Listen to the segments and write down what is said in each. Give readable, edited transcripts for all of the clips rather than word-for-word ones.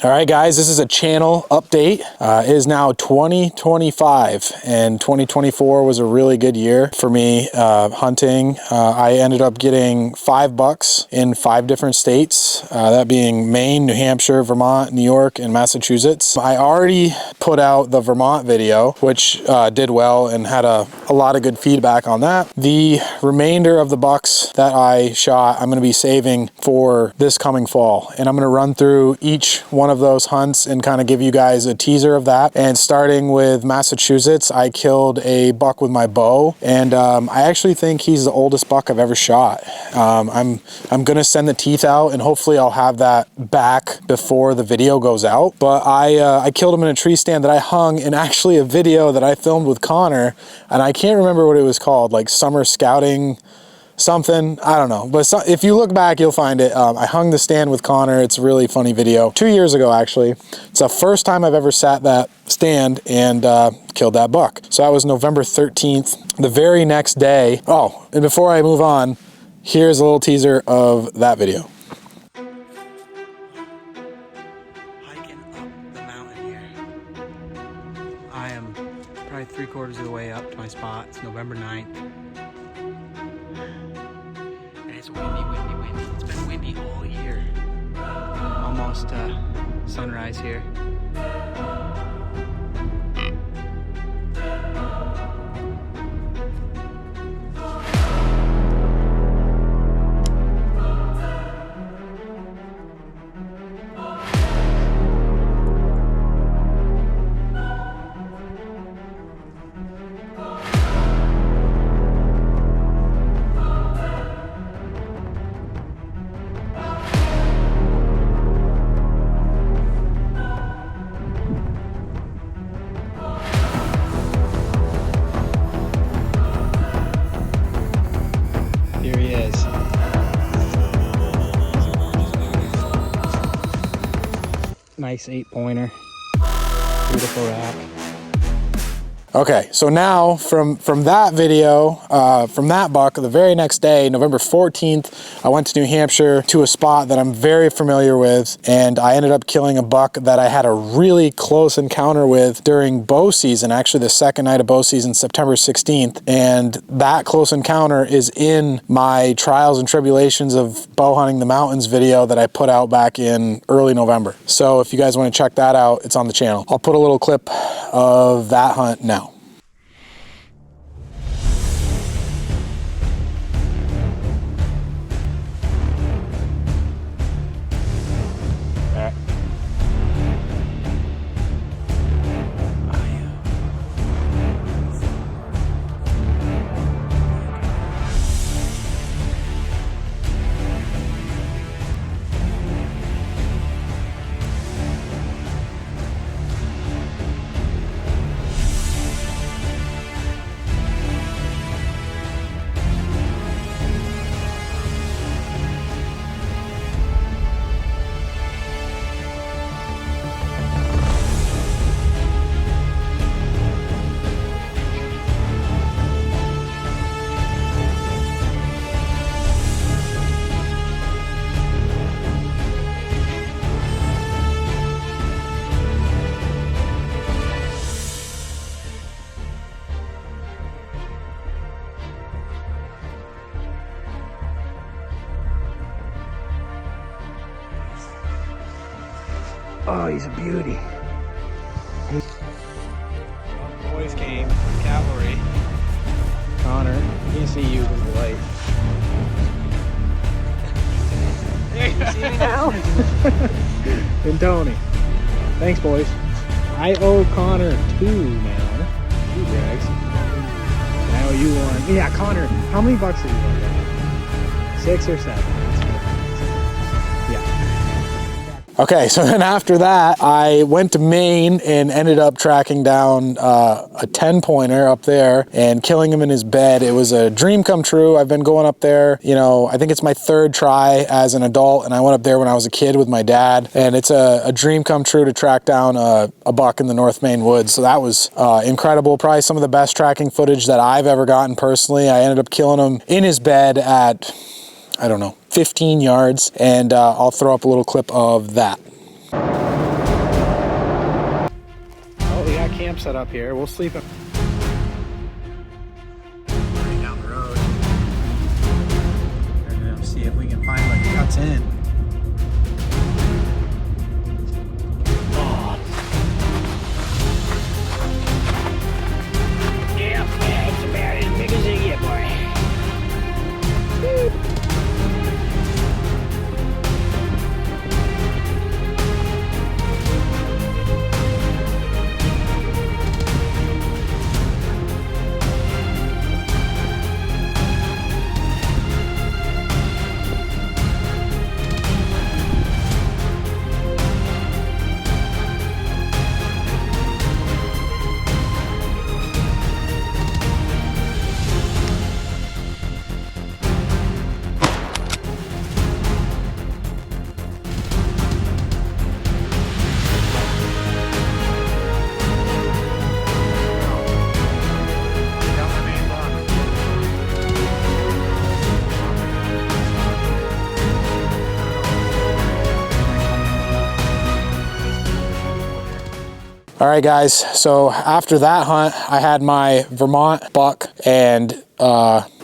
All right, guys, this is a channel update. It is now 2025, and 2024 was a really good year for me hunting. I ended up getting 5 bucks in 5 different states, that being Maine, New Hampshire, Vermont, New York, and Massachusetts. I already put out the Vermont video, which did well and had a lot of good feedback on that. The remainder of the bucks that I shot, I'm going to be saving for this coming fall, and I'm going to run through each one of those hunts and kind of give you guys a teaser of that. And starting with Massachusetts, I killed a buck with my bow, and I actually think he's the oldest buck I've ever shot. I'm gonna send the teeth out, and hopefully I'll have that back before the video goes out. But I killed him in a tree stand that I hung in actually a video that I filmed with Connor, and I can't remember what it was called, like Summer Scouting something, I don't know, but if you look back you'll find it. I hung the stand with Connor. It's a really funny video, 2 years ago actually. It's the first time I've ever sat that stand and killed that buck. So that was November 13th. The very next day, oh, and before I move on, here's a little teaser of that video. Hiking up the mountain here. I am probably 3/4 of the way up to my spot. It's November 9th. It's windy, windy, windy. It's been windy all year. Almost sunrise here. Here he is. Nice 8-pointer. Beautiful rack. Okay, so now from that video, from that buck, the very next day, November 14th, I went to New Hampshire to a spot that I'm very familiar with, and I ended up killing a buck that I had a really close encounter with during bow season, actually the second night of bow season, September 16th, and that close encounter is in my Trials and Tribulations of Bow Hunting the Mountains video that I put out back in early November. So if you guys want to check that out, it's on the channel. I'll put a little clip of that hunt now. Oh, he's a beauty. Boys came, cavalry. Connor, I can't see you because of the light. There you see me now? And Tony. Thanks, boys. I owe Connor 2 now. 2 drags. And I owe you 1. Yeah, Connor, how many bucks did you get? 6 or 7. Yeah. Okay, so then after that, I went to Maine and ended up tracking down a 10-pointer up there and killing him in his bed. It was a dream come true. I've been going up there, you know, I think it's my 3rd try as an adult, and I went up there when I was a kid with my dad, and it's a dream come true to track down a buck in the North Maine woods. So that was incredible. Probably some of the best tracking footage that I've ever gotten personally. I ended up killing him in his bed at, I don't know, 15 yards, and I'll throw up a little clip of that. camp set up here. We'll sleep right down the road. We're gonna see if we can find what cuts in. All right, guys, so after that hunt, I had my Vermont buck, and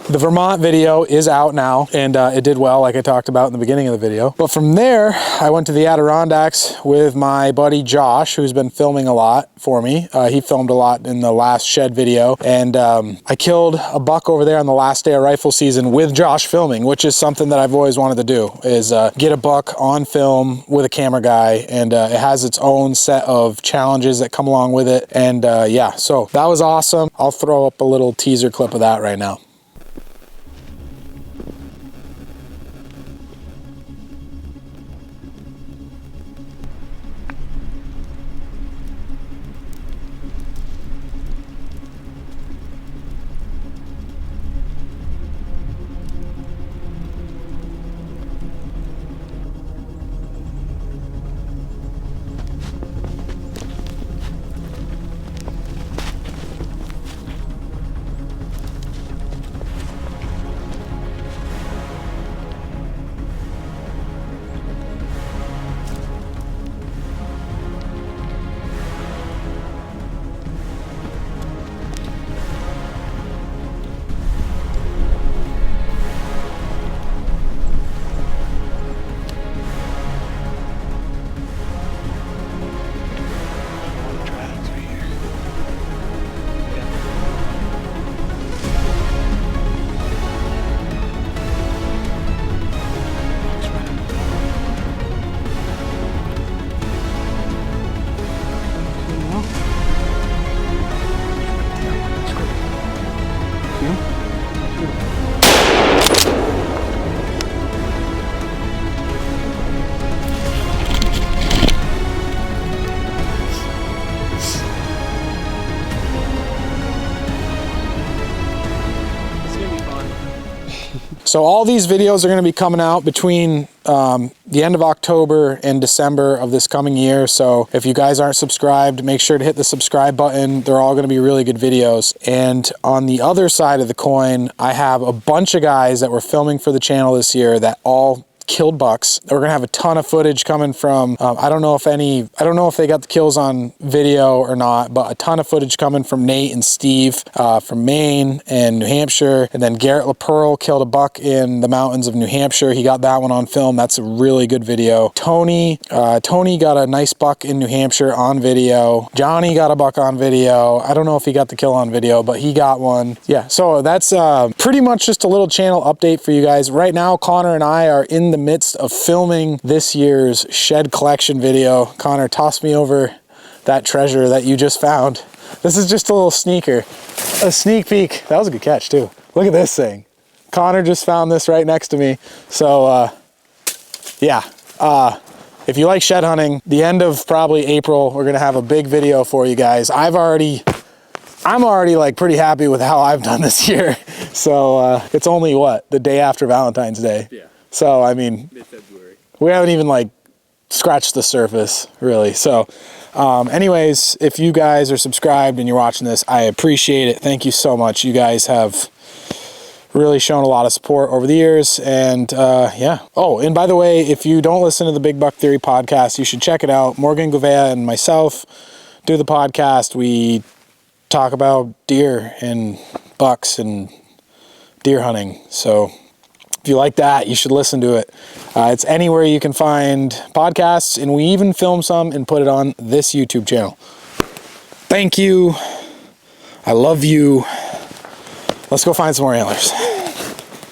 the Vermont video is out now, and it did well, like I talked about in the beginning of the video. But from there, I went to the Adirondacks with my buddy Josh, who's been filming a lot for me. He filmed a lot in the last shed video, and I killed a buck over there on the last day of rifle season with Josh filming, which is something that I've always wanted to do, is get a buck on film with a camera guy, and it has its own set of challenges that come along with it. And yeah, so that was awesome. I'll throw up a little teaser clip of that right now. So all these videos are going to be coming out between the end of October and December of this coming year. So if you guys aren't subscribed, make sure to hit the subscribe button. They're all going to be really good videos. And on the other side of the coin, I have a bunch of guys that were filming for the channel this year that all killed bucks. We're gonna have a ton of footage coming from I don't know if they got the kills on video or not, but a ton of footage coming from Nate and Steve from Maine and New Hampshire. And then Garrett LaPearl killed a buck in the mountains of New Hampshire. He got that one on film. That's a really good video. Tony got a nice buck in New Hampshire on video. Johnny got a buck on video. I don't know if he got the kill on video, but he got one. Yeah, so that's pretty much just a little channel update for you guys. Right now, Connor and I are in the midst of filming this year's shed collection video. Connor, toss me over that treasure that you just found. This is just a little sneaker, a sneak peek. That was a good catch too. Look at this thing. Connor just found this right next to me. So yeah, if you like shed hunting, the end of probably April, we're gonna have a big video for you guys. I'm already like pretty happy with how I've done this year. So it's only what, the day after Valentine's Day. Yeah. So I mean, mid-February. We haven't even like scratched the surface really. So anyways, if you guys are subscribed and you're watching this, I appreciate it. Thank you so much. You guys have really shown a lot of support over the years. And yeah. Oh, and by the way, if you don't listen to the Big Buck Theory podcast, you should check it out. Morgan Gouveia and myself do the podcast, we talk about deer and bucks and deer hunting. So if you like that, you should listen to it. It's anywhere you can find podcasts, and we even film some and put it on this YouTube channel. Thank you. I love you. Let's go find some more antlers.